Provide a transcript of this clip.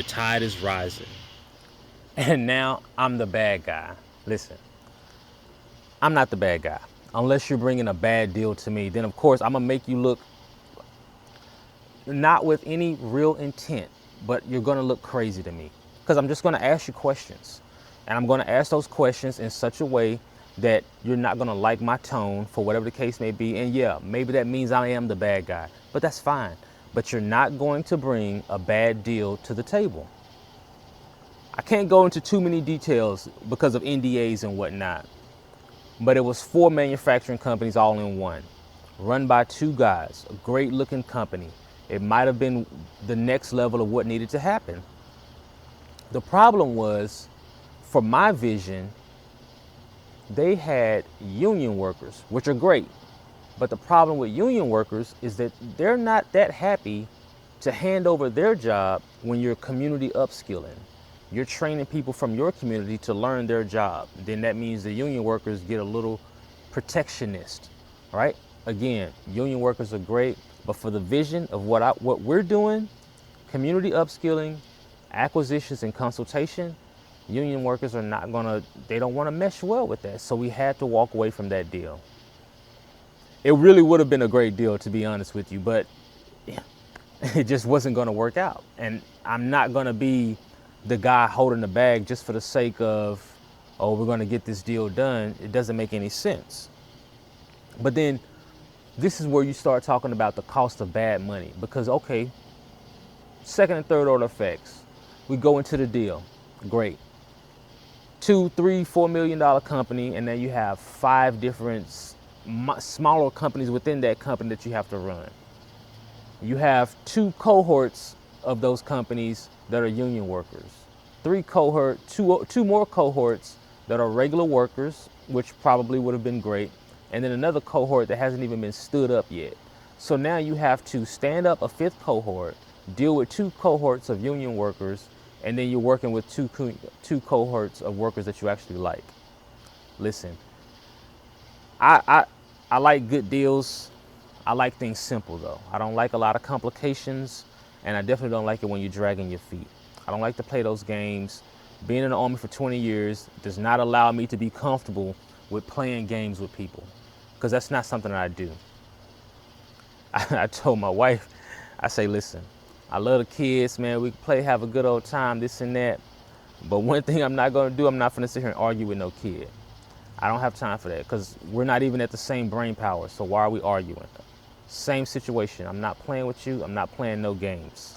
The tide is rising. And now I'm the bad guy. Listen, I'm not the bad guy. Unless you're bringing a bad deal to me, then of course I'm gonna make you look not with any real intent, but you're gonna look crazy to me. Because I'm just gonna ask you questions. And I'm gonna ask those questions in such a way that you're not gonna like my tone for whatever the case may be. And yeah, maybe that means I am the bad guy, but that's fine. But you're not going to bring a bad deal to the table. I can't go into too many details because of NDAs and whatnot, but it was 4 manufacturing companies all in one, run by 2 guys, a great looking company. It might have been the next level of what needed to happen. The problem was, for my vision, they had union workers, which are great. But the problem with union workers is that they're not that happy to hand over their job when you're community upskilling. You're training people from your community to learn their job. Then that means the union workers get a little protectionist, right? Again, union workers are great, but for the vision of what we're doing, community upskilling, acquisitions and consultation, union workers are not gonna, they don't wanna mesh well with that. So we had to walk away from that deal. It really would have been a great deal, to be honest with you, but it just wasn't gonna work out. And I'm not gonna be the guy holding the bag just for the sake of, oh, we're gonna get this deal done. It doesn't make any sense. But then this is where you start talking about the cost of bad money, because okay, second and third order effects. We go into the deal, great. 2, 3, $4 million company, and then you have 5 different smaller companies within that company that you have to run. You have 2 cohorts of those companies that are union workers. 2 more cohorts that are regular workers, which probably would have been great, and then another cohort that hasn't even been stood up yet. So now you have to stand up a 5th cohort, deal with 2 cohorts of union workers, and then you're working with two cohorts of workers that you actually like. Listen, I like good deals. I like things simple though. I don't like a lot of complications, and I definitely don't like it when you're dragging your feet. I don't like to play those games. Being in the Army for 20 years does not allow me to be comfortable with playing games with people, because that's not something that I do. I told my wife, I say, listen, I love the kids, man. We can play, have a good old time, this and that. But one thing I'm not gonna do, I'm not gonna sit here and argue with no kid. I don't have time for that, because we're not even at the same brain power. So why are we arguing? Same situation. I'm not playing with you. I'm not playing no games.